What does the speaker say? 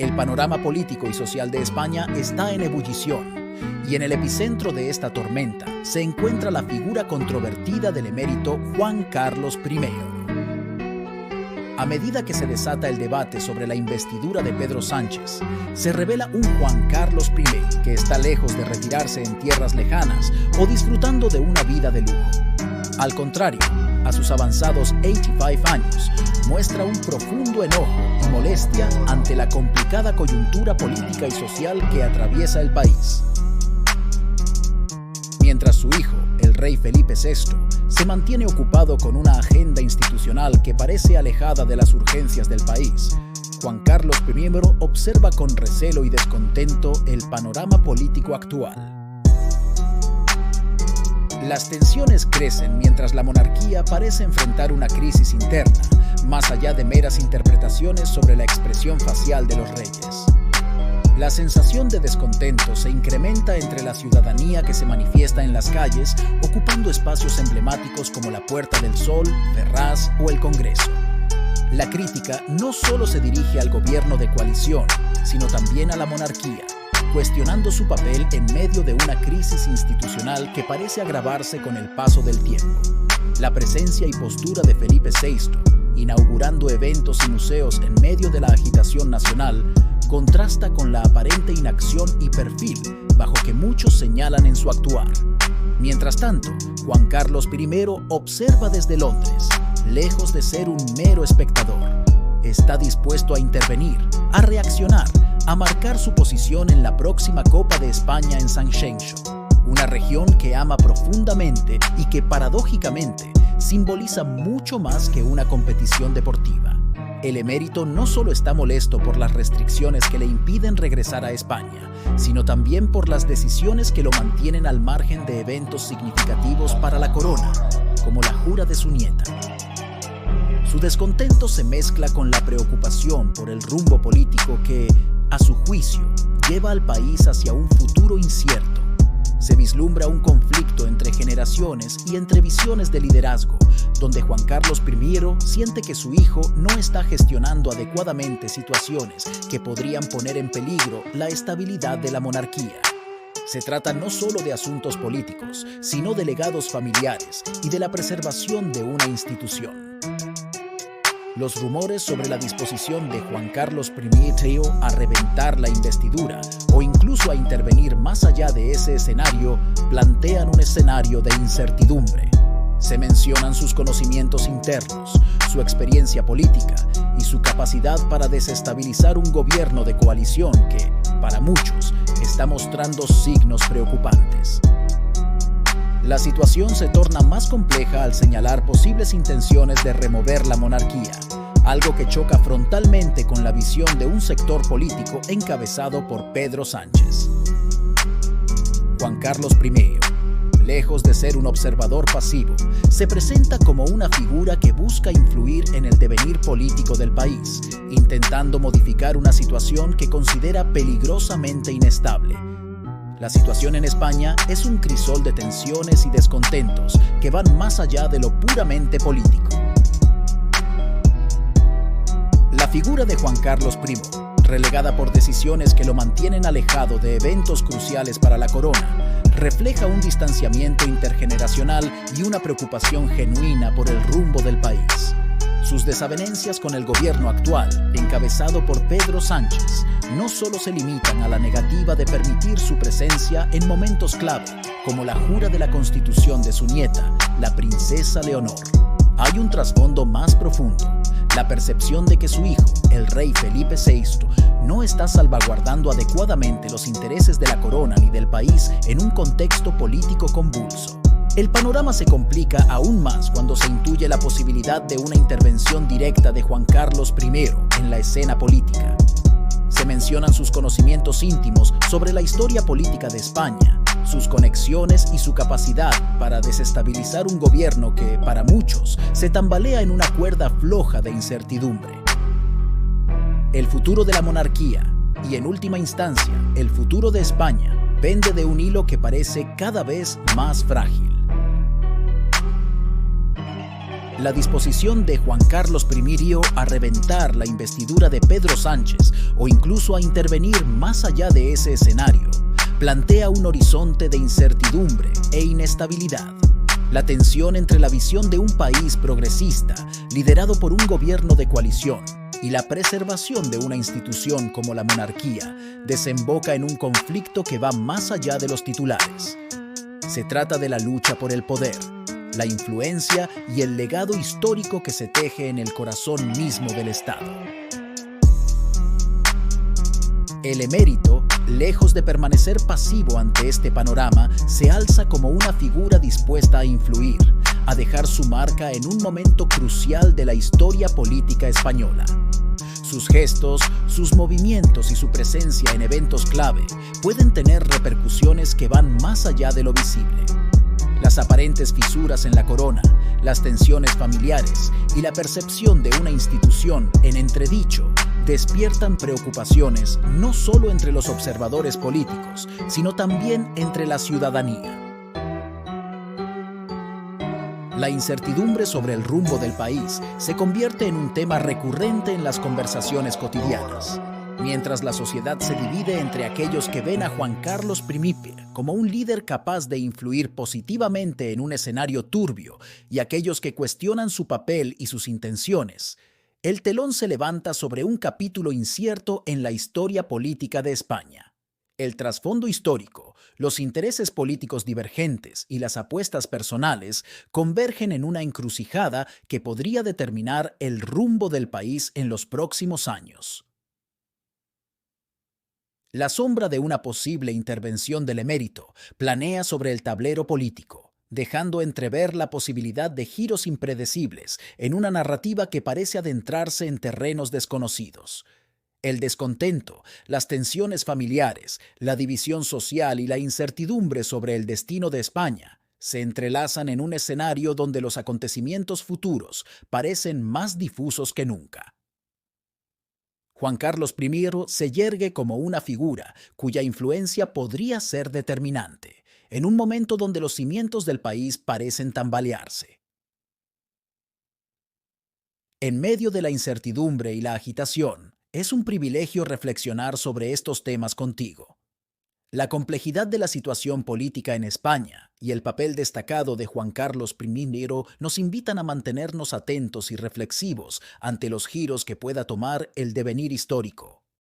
El panorama político y social de España está en ebullición, y en el epicentro de esta tormenta se encuentra la figura controvertida del emérito Juan Carlos I. A medida que se desata el debate sobre la investidura de Pedro Sánchez, se revela un Juan Carlos I que está lejos de retirarse en tierras lejanas o disfrutando de una vida de lujo. Al contrario, a sus avanzados 85 años, muestra un profundo enojo y molestia ante la complicada coyuntura política y social que atraviesa el país. Mientras su hijo, el rey Felipe VI, se mantiene ocupado con una agenda institucional que parece alejada de las urgencias del país, Juan Carlos I observa con recelo y descontento el panorama político actual. Las tensiones crecen mientras la monarquía parece enfrentar una crisis interna, más allá de meras interpretaciones sobre la expresión facial de los reyes. La sensación de descontento se incrementa entre la ciudadanía que se manifiesta en las calles, ocupando espacios emblemáticos como la Puerta del Sol, Ferraz o el Congreso. La crítica no solo se dirige al gobierno de coalición, sino también a la monarquía, cuestionando su papel en medio de una crisis institucional que parece agravarse con el paso del tiempo. La presencia y postura de Felipe VI, inaugurando eventos y museos en medio de la agitación nacional, contrasta con la aparente inacción y perfil bajo que muchos señalan en su actuar. Mientras tanto, Juan Carlos I observa desde Londres, lejos de ser un mero espectador. Está dispuesto a intervenir, a reaccionar, a marcar su posición en la próxima Copa de España en Sanxenxo, una región que ama profundamente y que paradójicamente simboliza mucho más que una competición deportiva. El emérito no solo está molesto por las restricciones que le impiden regresar a España, sino también por las decisiones que lo mantienen al margen de eventos significativos para la corona, como la jura de su nieta. Su descontento se mezcla con la preocupación por el rumbo político que, a su juicio, lleva al país hacia un futuro incierto. Se vislumbra un conflicto entre generaciones y entre visiones de liderazgo, donde Juan Carlos I siente que su hijo no está gestionando adecuadamente situaciones que podrían poner en peligro la estabilidad de la monarquía. Se trata no solo de asuntos políticos, sino de legados familiares y de la preservación de una institución. Los rumores sobre la disposición de Juan Carlos I a reventar la investidura o incluso a intervenir más allá de ese escenario plantean un escenario de incertidumbre. Se mencionan sus conocimientos internos, su experiencia política y su capacidad para desestabilizar un gobierno de coalición que, para muchos, está mostrando signos preocupantes. La situación se torna más compleja al señalar posibles intenciones de remover la monarquía, algo que choca frontalmente con la visión de un sector político encabezado por Pedro Sánchez. Juan Carlos I, lejos de ser un observador pasivo, se presenta como una figura que busca influir en el devenir político del país, intentando modificar una situación que considera peligrosamente inestable. La situación en España es un crisol de tensiones y descontentos que van más allá de lo puramente político. La figura de Juan Carlos I, relegada por decisiones que lo mantienen alejado de eventos cruciales para la corona, refleja un distanciamiento intergeneracional y una preocupación genuina por el rumbo del país. Sus desavenencias con el gobierno actual, encabezado por Pedro Sánchez, no solo se limitan a la negativa de permitir su presencia en momentos clave, como la jura de la Constitución de su nieta, la princesa Leonor. Hay un trasfondo más profundo, la percepción de que su hijo, el rey Felipe VI, no está salvaguardando adecuadamente los intereses de la corona ni del país en un contexto político convulso. El panorama se complica aún más cuando se intuye la posibilidad de una intervención directa de Juan Carlos I en la escena política. Se mencionan sus conocimientos íntimos sobre la historia política de España, sus conexiones y su capacidad para desestabilizar un gobierno que, para muchos, se tambalea en una cuerda floja de incertidumbre. El futuro de la monarquía y, en última instancia, el futuro de España pende de un hilo que parece cada vez más frágil. La disposición de Juan Carlos I a reventar la investidura de Pedro Sánchez o incluso a intervenir más allá de ese escenario plantea un horizonte de incertidumbre e inestabilidad. La tensión entre la visión de un país progresista, liderado por un gobierno de coalición, y la preservación de una institución como la monarquía desemboca en un conflicto que va más allá de los titulares. Se trata de la lucha por el poder, la influencia y el legado histórico que se teje en el corazón mismo del Estado. El emérito, lejos de permanecer pasivo ante este panorama, se alza como una figura dispuesta a influir, a dejar su marca en un momento crucial de la historia política española. Sus gestos, sus movimientos y su presencia en eventos clave pueden tener repercusiones que van más allá de lo visible. Las aparentes fisuras en la corona, las tensiones familiares y la percepción de una institución en entredicho despiertan preocupaciones no solo entre los observadores políticos, sino también entre la ciudadanía. La incertidumbre sobre el rumbo del país se convierte en un tema recurrente en las conversaciones cotidianas, mientras la sociedad se divide entre aquellos que ven a Juan Carlos I como un líder capaz de influir positivamente en un escenario turbio y aquellos que cuestionan su papel y sus intenciones. El telón se levanta sobre un capítulo incierto en la historia política de España. El trasfondo histórico, los intereses políticos divergentes y las apuestas personales convergen en una encrucijada que podría determinar el rumbo del país en los próximos años. La sombra de una posible intervención del emérito planea sobre el tablero político, dejando entrever la posibilidad de giros impredecibles en una narrativa que parece adentrarse en terrenos desconocidos. El descontento, las tensiones familiares, la división social y la incertidumbre sobre el destino de España se entrelazan en un escenario donde los acontecimientos futuros parecen más difusos que nunca. Juan Carlos I se yergue como una figura cuya influencia podría ser determinante, en un momento donde los cimientos del país parecen tambalearse. En medio de la incertidumbre y la agitación, es un privilegio reflexionar sobre estos temas contigo. La complejidad de la situación política en España y el papel destacado de Juan Carlos I nos invitan a mantenernos atentos y reflexivos ante los giros que pueda tomar el devenir histórico.